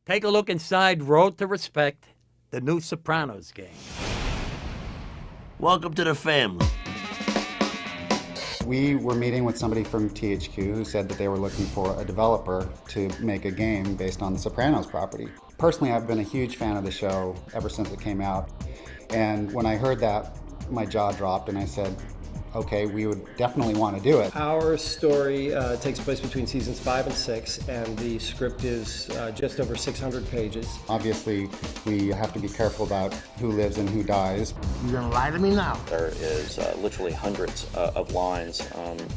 Take a look inside Road to Respect, the new Sopranos game. Welcome to the family. We were meeting with somebody from THQ who said that they were looking for a developer to make a game based on the Sopranos property. Personally, I've been a huge fan of the show ever since it came out. And when I heard that, my jaw dropped and I said, okay, we would definitely want to do it. Our story takes place between seasons 5 and 6, and the script is just over 600 pages. Obviously, we have to be careful about who lives and who dies. You're gonna lie to me now? There is literally hundreds of lines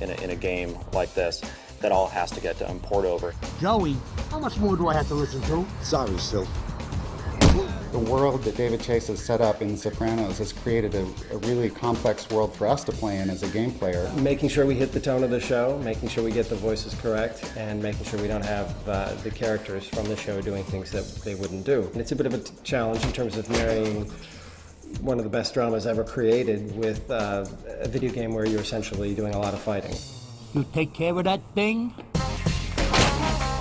in a game like this that all has to get poured over. Joey, how much more do I have to listen to? Sorry, Sil. The world that David Chase has set up in Sopranos has created a really complex world for us to play in as a game player. Making sure we hit the tone of the show, making sure we get the voices correct, and making sure we don't have the characters from the show doing things that they wouldn't do. And it's a bit of a challenge in terms of marrying one of the best dramas ever created with a video game where you're essentially doing a lot of fighting. You take care of that thing?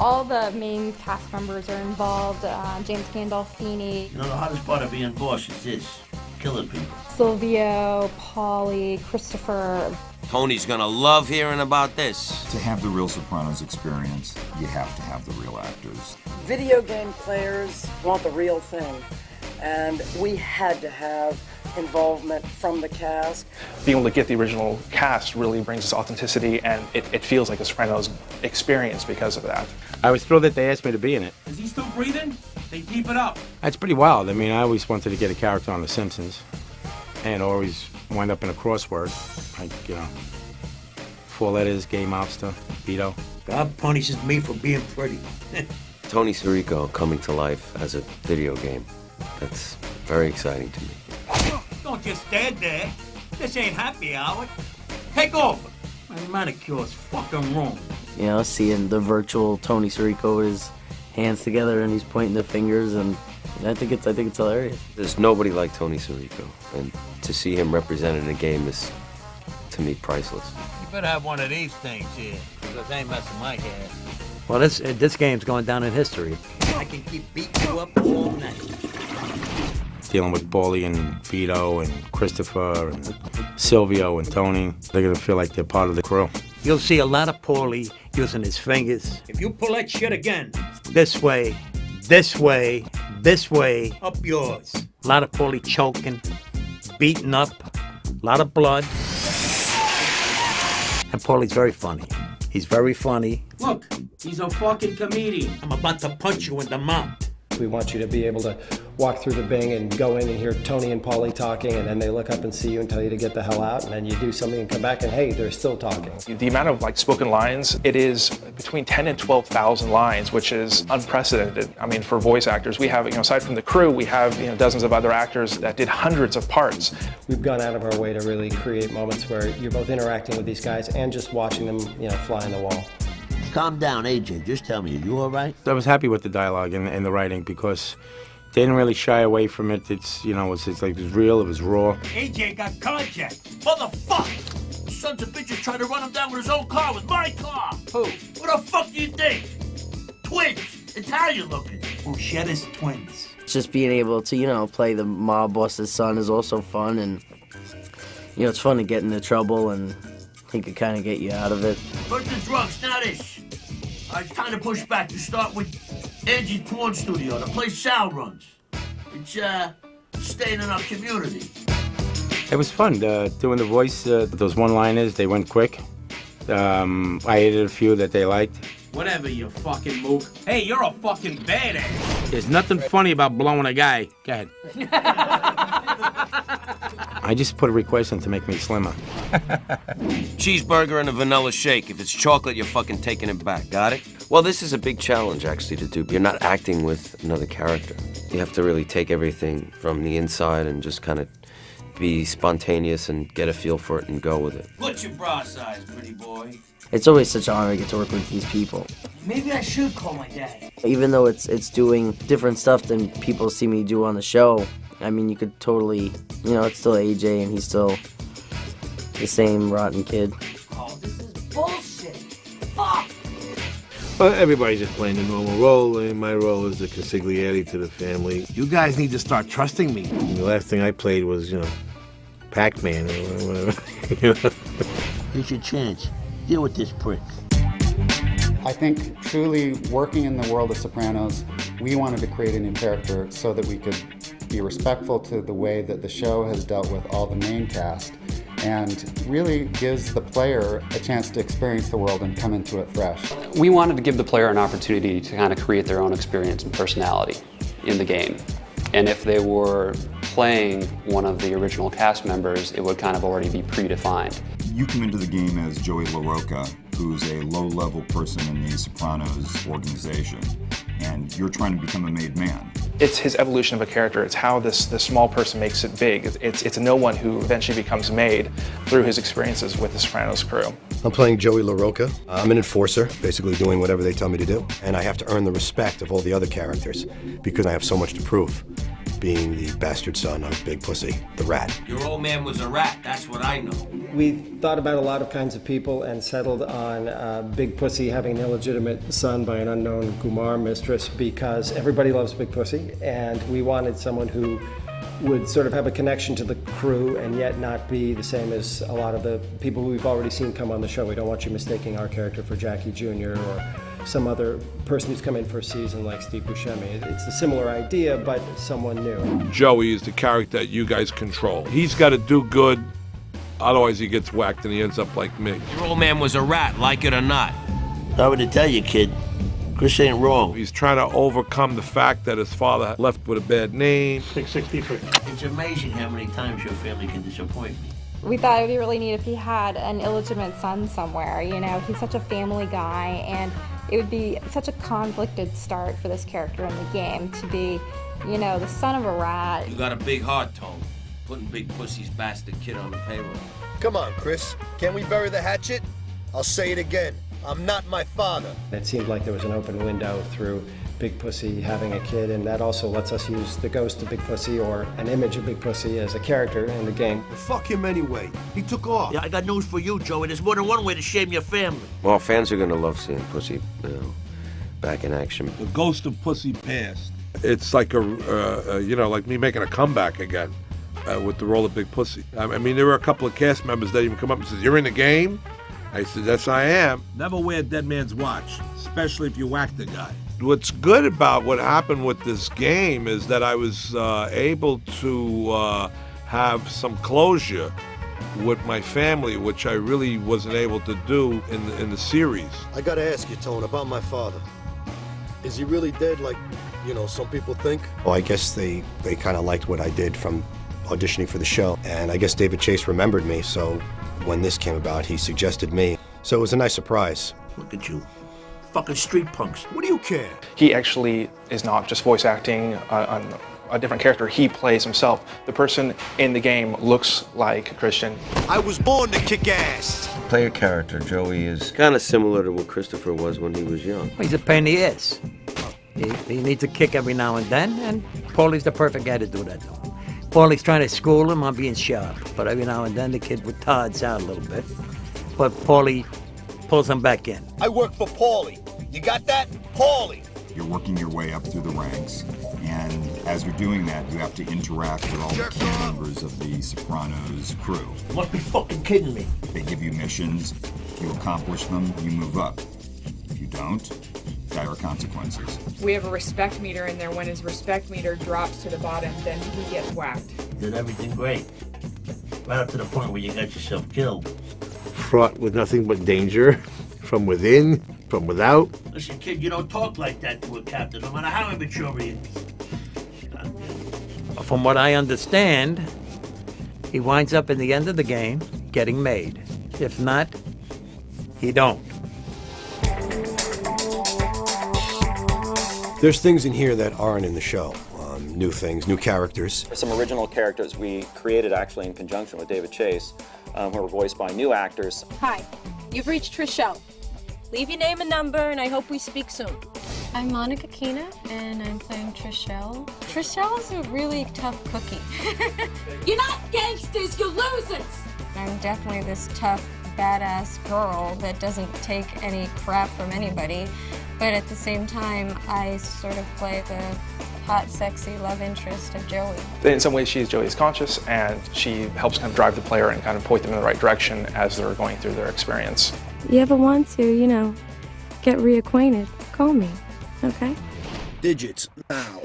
All the main cast members are involved. James Gandolfini. You know, the hardest part of being boss is this, killing people. Silvio, Paulie, Christopher. Tony's gonna love hearing about this. To have the real Sopranos experience, you have to have the real actors. Video game players want the real thing, and we had to have involvement from the cast. Being able to get the original cast really brings us authenticity, and it feels like a Sopranos experience because of that. I was thrilled that they asked me to be in it. Is he still breathing? They keep it up. That's pretty wild. I mean, I always wanted to get a character on The Simpsons and always wind up in a crossword. Like, 4 letters, gay mobster, Vito. God punishes me for being pretty. Tony Sirico coming to life as a video game. That's very exciting to me. Don't just stand there. This ain't happy hour. Take over. My manicure's fucking wrong. You know, seeing the virtual Tony Sirico with his hands together and he's pointing the fingers, and I think it's hilarious. There's nobody like Tony Sirico, and to see him represented in a game is, to me, priceless. You better have one of these things here, because I ain't messing my hair. Well, this game's going down in history. I can keep beating you up all night. Dealing with Paulie and Vito and Christopher and Silvio and Tony. They're gonna feel like they're part of the crew. You'll see a lot of Paulie using his fingers. If you pull that shit again, This way, this way, this way. up yours. A lot of Paulie choking, beaten up, a lot of blood. And Paulie's very funny. He's very funny. Look, he's a fucking comedian. I'm about to punch you in the mouth. We want you to be able to walk through the Bing and go in and hear Tony and Paulie talking, and then they look up and see you and tell you to get the hell out, and then you do something and come back and hey, they're still talking. The amount of spoken lines, it is between 10 and 12,000 lines, which is unprecedented. I mean, for voice actors, we have, aside from the crew, we have dozens of other actors that did hundreds of parts. We've gone out of our way to really create moments where you're both interacting with these guys and just watching them, fly on the wall. Calm down, AJ. Just tell me, are you all right? I was happy with the dialogue and the writing because they didn't really shy away from it. It's, it's like it was real, it was raw. AJ got carjacked. Motherfucker! Sons of bitches trying to run him down with his own car, with my car. Who? What the fuck do you think? Twins. Italian looking. Bruschetta's twins. Just being able to, play the mob boss's son is also fun, and, it's fun to get into trouble, and he could kind of get you out of it. First the drugs, now this. It's time to push back. To start with Angie's Porn Studio, the place Sal runs. It's, staying in our community. It was fun doing the voice. Those one-liners, they went quick. I added a few that they liked. Whatever, you fucking mook. Hey, you're a fucking badass. There's nothing funny about blowing a guy. Go ahead. I just put a request in to make me slimmer. Cheeseburger and a vanilla shake. If it's chocolate, you're fucking taking it back. Got it? Well, this is a big challenge, actually, to do. You're not acting with another character. You have to really take everything from the inside and just kind of be spontaneous and get a feel for it and go with it. What's your bra size, pretty boy? It's always such an honor to get to work with these people. Maybe I should call my dad. Even though it's doing different stuff than people see me do on the show, I mean, you could totally, it's still AJ and he's still the same rotten kid. Oh, this is bullshit. Fuck! Well, everybody's just playing the normal role, and my role is the consigliere to the family. You guys need to start trusting me. And the last thing I played was, Pac-Man or whatever. Here's your chance. Deal with this prick. I think truly working in the world of Sopranos, we wanted to create a new character so that we could be respectful to the way that the show has dealt with all the main cast, and really gives the player a chance to experience the world and come into it fresh. We wanted to give the player an opportunity to kind of create their own experience and personality in the game. And if they were playing one of the original cast members, it would kind of already be predefined. You come into the game as Joey LaRocca, who's a low-level person in the Sopranos organization, and you're trying to become a made man. It's his evolution of a character. It's how this small person makes it big. It's no one who eventually becomes made through his experiences with the Sopranos crew. I'm playing Joey LaRocca. I'm an enforcer, basically doing whatever they tell me to do. And I have to earn the respect of all the other characters because I have so much to prove, being the bastard son of Big Pussy, the rat. Your old man was a rat, that's what I know. We thought about a lot of kinds of people and settled on Big Pussy having an illegitimate son by an unknown Kumar mistress because everybody loves Big Pussy, and we wanted someone who would sort of have a connection to the crew and yet not be the same as a lot of the people who we've already seen come on the show. We don't want you mistaking our character for Jackie Jr. or some other person who's come in for a season like Steve Buscemi. It's a similar idea, but someone new. Joey is the character that you guys control. He's got to do good, otherwise he gets whacked and he ends up like me. Your old man was a rat, like it or not. Sorry to tell you, kid. Chris ain't wrong. He's trying to overcome the fact that his father left with a bad name. 663. It's amazing how many times your family can disappoint me. We thought it would be really neat if he had an illegitimate son somewhere. He's such a family guy, and it would be such a conflicted start for this character in the game to be, the son of a rat. You got a big heart, Tone. Putting Big Pussy's bastard kid on the payroll. Come on, Chris. Can't we bury the hatchet? I'll say it again. I'm not my father. It seemed like there was an open window through Big Pussy having a kid, and that also lets us use the ghost of Big Pussy or an image of Big Pussy as a character in the game. Well, fuck him anyway. He took off. Yeah, I got news for you, Joey. There's more than one way to shame your family. Well, fans are going to love seeing Pussy, back in action. The ghost of Pussy passed. It's like like me making a comeback again with the role of Big Pussy. I mean, there were a couple of cast members that even come up and says, "You're in the game?" I said, "Yes, I am." Never wear a dead man's watch, especially if you whack the guy. What's good about what happened with this game is that I was able to have some closure with my family, which I really wasn't able to do in the series. I gotta ask you, Tone, about my father. Is he really dead like, some people think? Well, I guess they kind of liked what I did from auditioning for the show. And I guess David Chase remembered me, so when this came about, he suggested me. So it was a nice surprise. Look at you. Fucking street punks. What do you care? He actually is not just voice acting on a different character. He plays himself. The person in the game looks like Christian. I was born to kick ass. Player character, Joey, is kind of similar to what Christopher was when he was young. He's a pain in the ass. He needs a kick every now and then, and Paulie's the perfect guy to do that to him. Paulie's trying to school him on being sharp, but every now and then the kid retards out a little bit. But Paulie pulls him back in. I work for Paulie. You got that? Paulie. You're working your way up through the ranks, and as you're doing that, you have to interact with all the key members of the Sopranos crew. You must be fucking kidding me. They give you missions. If you accomplish them, you move up. If you don't, there are consequences. We have a respect meter in there. When his respect meter drops to the bottom, then he gets whacked. Did everything great. Right up to the point where you got yourself killed. Fraught with nothing but danger from within, from without. Listen, kid, you don't talk like that to a captain, no matter how immature he is. From what I understand, he winds up in the end of the game getting made. If not, he don't. There's things in here that aren't in the show. New things, new characters. Some original characters we created actually in conjunction with David Chase, who were voiced by new actors. Hi, you've reached Trishelle. Leave your name and number, and I hope we speak soon. I'm Monica Kina, and I'm playing Trishelle. Trishelle is a really tough cookie. You're not gangsters, you're losers! I'm definitely this tough, badass girl that doesn't take any crap from anybody. But at the same time, I sort of play the hot, sexy love interest of Joey. In some ways, she's Joey's conscious, and she helps kind of drive the player and kind of point them in the right direction as they're going through their experience. You ever want to, get reacquainted, call me, okay? Digits, now.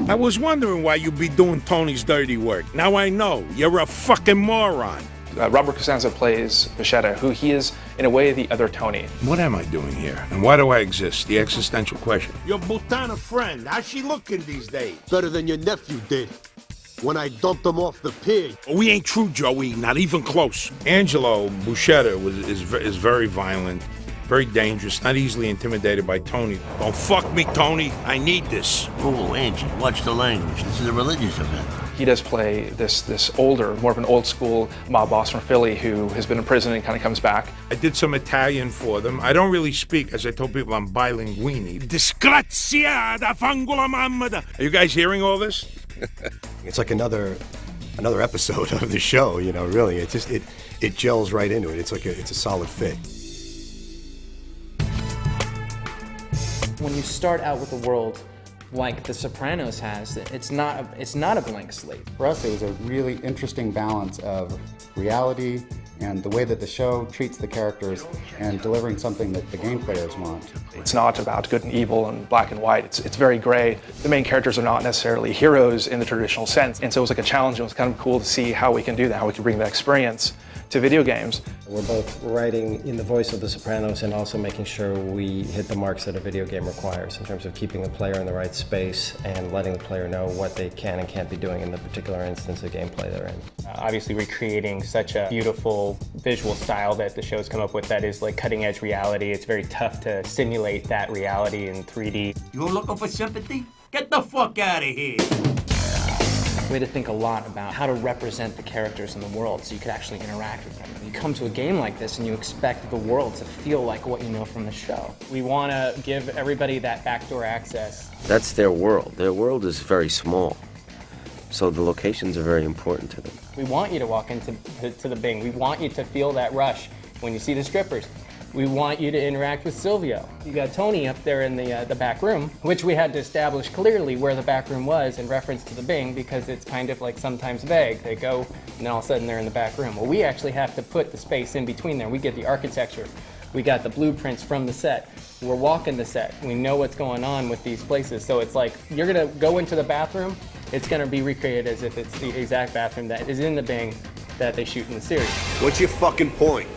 I was wondering why you be doing Tony's dirty work. Now I know. You're a fucking moron. Robert Costanza plays Bichetta, who he is, in a way, the other Tony. What am I doing here? And why do I exist? The existential question. Your Butana friend, how's she looking these days? Better than your nephew did when I dumped him off the pier. We ain't true, Joey. Not even close. Angelo Buscetta is very violent, very dangerous, not easily intimidated by Tony. Don't fuck me, Tony. I need this. Cool, Angie, watch the language. This is a religious event. He does play this older, more of an old school mob boss from Philly who has been in prison and kind of comes back. I did some Italian for them. I don't really speak, as I told people, I'm bilinguini. Disgraziata fangola mamma. Are you guys hearing all this? It's like another episode of the show, really. It gels right into it. It's a solid fit. When you start out with a world like The Sopranos has, it's not a blank slate. For us, it was a really interesting balance of reality and the way that the show treats the characters and delivering something that the game players want. It's not about good and evil and black and white. It's very gray. The main characters are not necessarily heroes in the traditional sense, and so it was like a challenge. It was kind of cool to see how we can do that, how we can bring that experience to video games. We're both writing in the voice of The Sopranos and also making sure we hit the marks that a video game requires in terms of keeping the player in the right space and letting the player know what they can and can't be doing in the particular instance of gameplay they're in. Obviously recreating such a beautiful visual style that the show's come up with that is like cutting edge reality. It's very tough to simulate that reality in 3D. You looking for sympathy? Get the fuck out of here. We had to think a lot about how to represent the characters in the world so you could actually interact with them. You come to a game like this and you expect the world to feel like what you know from the show. We want to give everybody that backdoor access. That's their world. Their world is very small, so the locations are very important to them. We want you to walk into the Bing. We want you to feel that rush when you see the strippers. We want you to interact with Silvio. You got Tony up there in the back room, which we had to establish clearly where the back room was in reference to the Bing because it's kind of like sometimes vague. They go and all of a sudden they're in the back room. Well, we actually have to put the space in between there. We get the architecture. We got the blueprints from the set. We're walking the set. We know what's going on with these places. So it's like you're gonna go into the bathroom, it's gonna be recreated as if it's the exact bathroom that is in the Bing that they shoot in the series. What's your fucking point?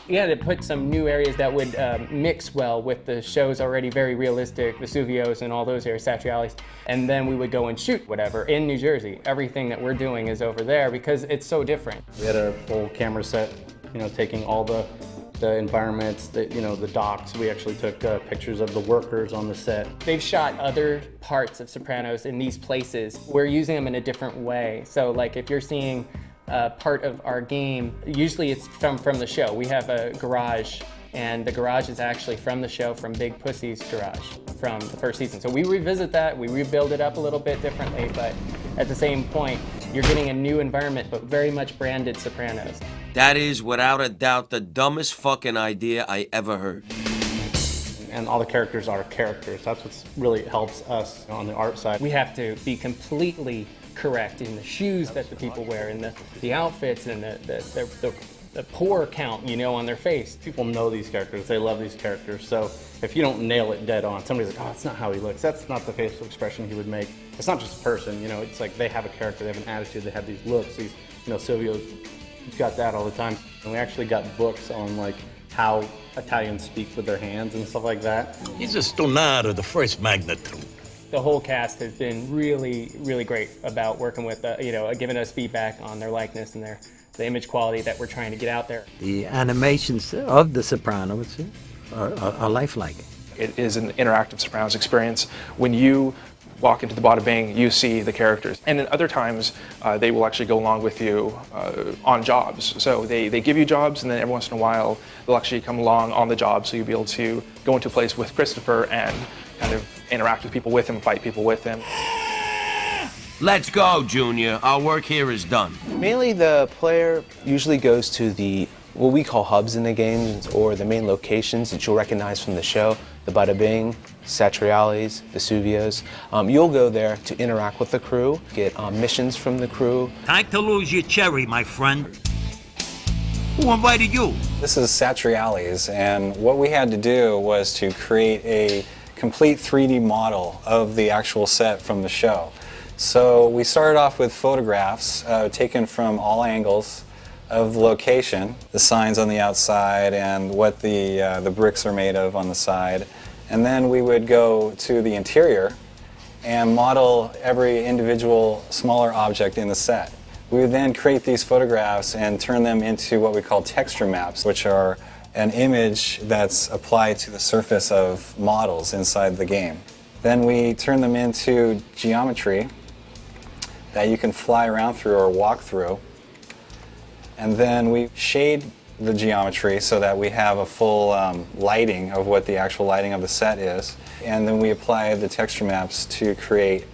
We had to put some new areas that would mix well with the show's already very realistic Vesuvios and all those areas, Satriales, and then we would go and shoot whatever in New Jersey. Everything that we're doing is over there because it's so different. We had a full camera set, taking all the environments, the docks. We actually took pictures of the workers on the set. They've shot other parts of Sopranos in these places. We're using them in a different way. So like if you're seeing part of our game, usually it's from the show. We have a garage, and the garage is actually from the show, from Big Pussy's garage from the first season. So we revisit that, we rebuild it up a little bit differently, but at the same point, you're getting a new environment, but very much branded Sopranos. That is, without a doubt, the dumbest fucking idea I ever heard. And all the characters are characters. That's what really helps us on the art side. We have to be completely correct in the shoes that the people wear, and the outfits, and the pore count, on their face. People know these characters, they love these characters, so if you don't nail it dead on, somebody's like, oh, that's not how he looks, that's not the facial expression he would make. It's not just a person, it's like they have a character, they have an attitude, they have these looks, Silvio's got that all the time. And we actually got books on like how Italians speak with their hands and stuff like that. He's a stonado, the first magnitude. The whole cast has been really, really great about working with, giving us feedback on their likeness and the image quality that we're trying to get out there. The animations of The Sopranos are lifelike. It is an interactive Sopranos experience. When you walk into the Bada Bing, you see the characters. And then other times, they will actually go along with you on jobs. So they give you jobs, and then every once in a while, they'll actually come along on the job, so you'll be able to go into a place with Christopher and kind of interact with people with him, fight people with him. Let's go, Junior. Our work here is done. Mainly the player usually goes to what we call hubs in the games, or the main locations that you'll recognize from the show. the Bada Bing, Satriales, Vesuvios. You'll go there to interact with the crew, get missions from the crew. Time to lose your cherry, my friend. Who invited you? This is Satriales, and what we had to do was to create a complete 3D model of the actual set from the show. So we started off with photographs taken from all angles of the location, the signs on the outside and what the bricks are made of on the side. And then we would go to the interior and model every individual smaller object in the set. We would then create these photographs and turn them into what we call texture maps, which are an image that's applied to the surface of models inside the game. Then we turn them into geometry that you can fly around through or walk through. And then we shade the geometry so that we have a full lighting of what the actual lighting of the set is. And then we apply the texture maps to create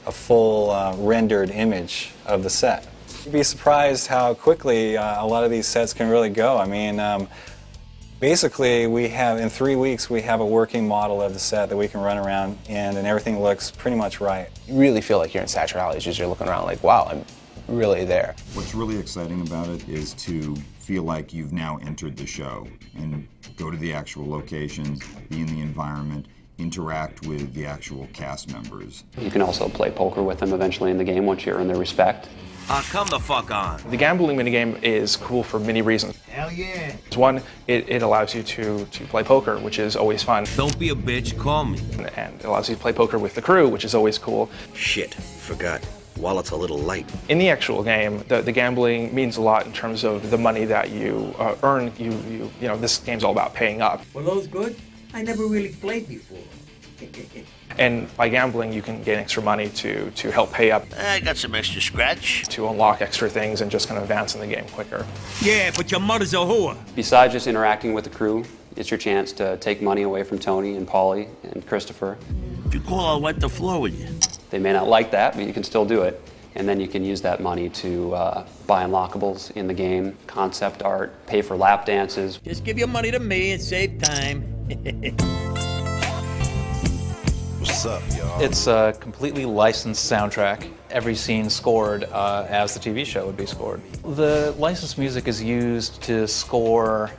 a full rendered image of the set. You'd be surprised how quickly a lot of these sets can really go. I mean, basically we have, in 3 weeks, we have a working model of the set that we can run around in, and everything looks pretty much right. You really feel like you're in Satriales as you're looking around like, wow, I'm really there. What's really exciting about it is to feel like you've now entered the show and go to the actual locations, be in the environment, interact with the actual cast members. You can also play poker with them eventually in the game once you earn their respect. Come the fuck on. The gambling minigame is cool for many reasons. Hell yeah. One, it allows you to play poker, which is always fun. Don't be a bitch, call me. And it allows you to play poker with the crew, which is always cool. Shit, forgot. Wallet's a little light. In the actual game, the gambling means a lot in terms of the money that you earn. You know, this game's all about paying up. Were those good? I never really played before. And by gambling, you can gain extra money to help pay up. I got some extra scratch. To unlock extra things and just kind of advance in the game quicker. Yeah, but your mother's a whore. Besides just interacting with the crew, it's your chance to take money away from Tony and Paulie and Christopher. If you call, I'll wipe the floor with you. They may not like that, but you can still do it. And then you can use that money to buy unlockables in the game, concept art, pay for lap dances. Just give your money to me and save time. What's up, y'all? It's a completely licensed soundtrack. Every scene scored as the TV show would be scored. The licensed music is used to score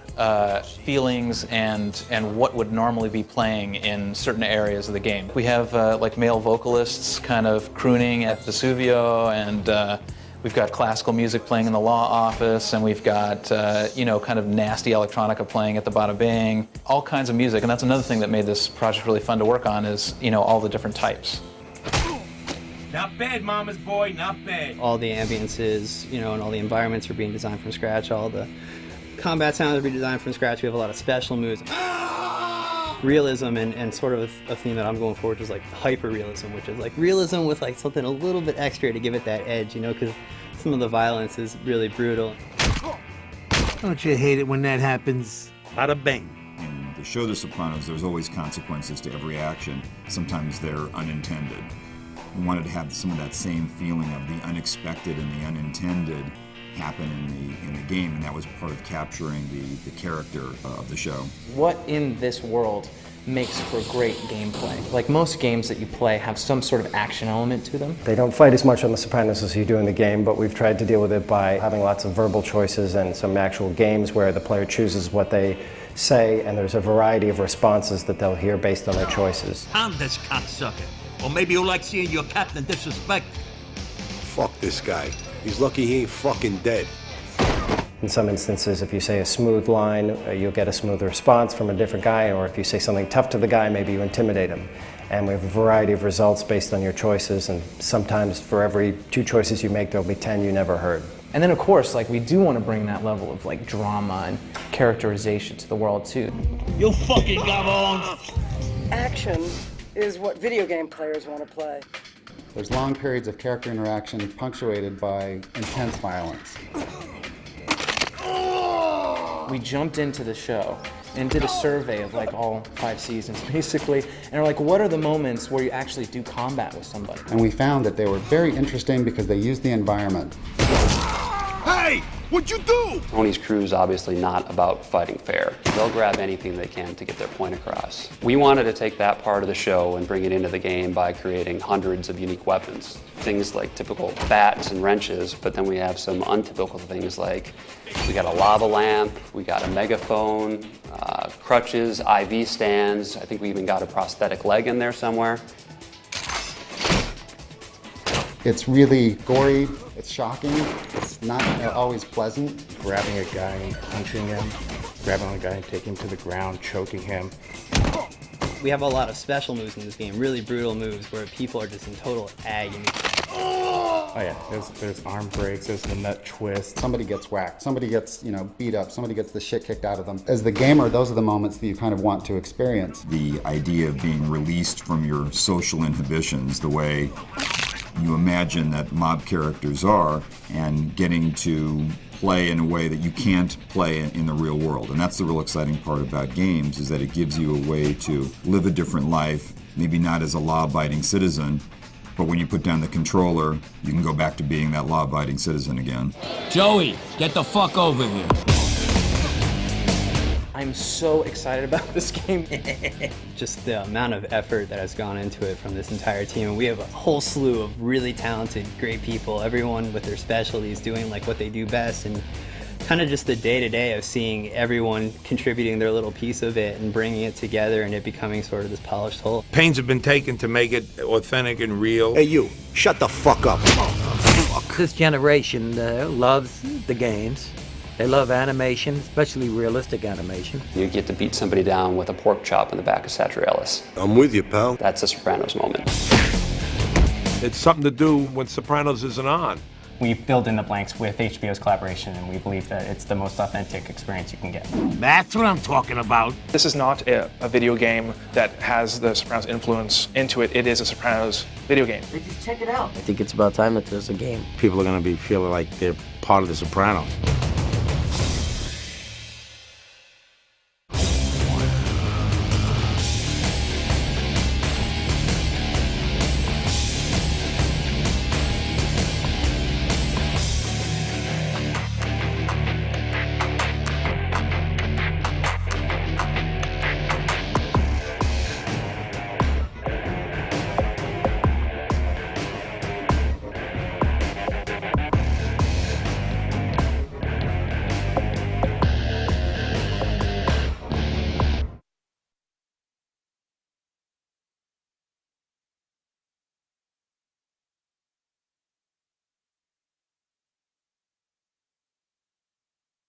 feelings and what would normally be playing in certain areas of the game. We have like male vocalists kind of crooning at Vesuvio, and we've got classical music playing in the law office, and we've got you know, kind of nasty electronica playing at the Bada Bing. All kinds of music, and that's another thing that made this project really fun to work on is, you know, all the different types. Not bad, mama's boy, not bad. All the ambiances, you know, and all the environments are being designed from scratch. All the combat sounds are being designed from scratch. We have a lot of special moves. Realism and sort of a theme that I'm going for, which is like hyper-realism, which is like realism with like something a little bit extra to give it that edge, you know, because some of the violence is really brutal. Don't you hate it when that happens? Bada bing. In the show The Sopranos, there's always consequences to every action. Sometimes they're unintended. We wanted to have some of that same feeling of the unexpected and the unintended happen in the game, and that was part of capturing the character of the show. What in this world makes for great gameplay? Like most games that you play have some sort of action element to them. They don't fight as much on The Sopranos as you do in the game, but we've tried to deal with it by having lots of verbal choices and some actual games where the player chooses what they say, and there's a variety of responses that they'll hear based on their choices. I'm this cocksucker. Or maybe you like seeing your captain disrespect. Fuck this guy. He's lucky he ain't fucking dead. In some instances, if you say a smooth line, you'll get a smooth response from a different guy, or if you say something tough to the guy, maybe you intimidate him. And we have a variety of results based on your choices, and sometimes for every 2 choices you make, there'll be 10 you never heard. And then of course, like we do want to bring that level of like drama and characterization to the world too. You fucking gabon! Action is what video game players want to play. There's long periods of character interaction punctuated by intense violence. We jumped into the show and did a survey of like all 5 seasons basically, and we're like, what are the moments where you actually do combat with somebody? And we found that they were very interesting because they used the environment. Hey, what'd you do? Tony's crew is obviously not about fighting fair. They'll grab anything they can to get their point across. We wanted to take that part of the show and bring it into the game by creating hundreds of unique weapons. Things like typical bats and wrenches, but then we have some untypical things like we got a lava lamp, we got a megaphone, crutches, IV stands. I think we even got a prosthetic leg in there somewhere. It's really gory, it's shocking, it's not always pleasant. Grabbing a guy and punching him, grabbing a guy and taking him to the ground, choking him. We have a lot of special moves in this game, really brutal moves where people are just in total agony. Oh yeah, there's arm breaks, there's the nut twist. Somebody gets whacked, somebody gets, beat up, somebody gets the shit kicked out of them. As the gamer, those are the moments that you kind of want to experience. The idea of being released from your social inhibitions, the way you imagine that mob characters are, and getting to play in a way that you can't play in the real world. And that's the real exciting part about games, is that it gives you a way to live a different life, maybe not as a law-abiding citizen, but when you put down the controller, you can go back to being that law-abiding citizen again. Joey, get the fuck over here. I'm so excited about this game. Just the amount of effort that has gone into it from this entire team. And we have a whole slew of really talented, great people, everyone with their specialties doing like what they do best, and kind of just the day-to-day of seeing everyone contributing their little piece of it and bringing it together and it becoming sort of this polished whole. Pains have been taken to make it authentic and real. Hey, you, shut the fuck up. This generation loves the games. They love animation, especially realistic animation. You get to beat somebody down with a pork chop in the back of Satrialis. I'm with you, pal. That's a Sopranos moment. It's something to do when Sopranos isn't on. We filled in the blanks with HBO's collaboration, and we believe that it's the most authentic experience you can get. That's what I'm talking about. This is not a video game that has the Sopranos influence into it. It is a Sopranos video game. Just check it out. I think it's about time that there's a game. People are going to be feeling like they're part of the Sopranos.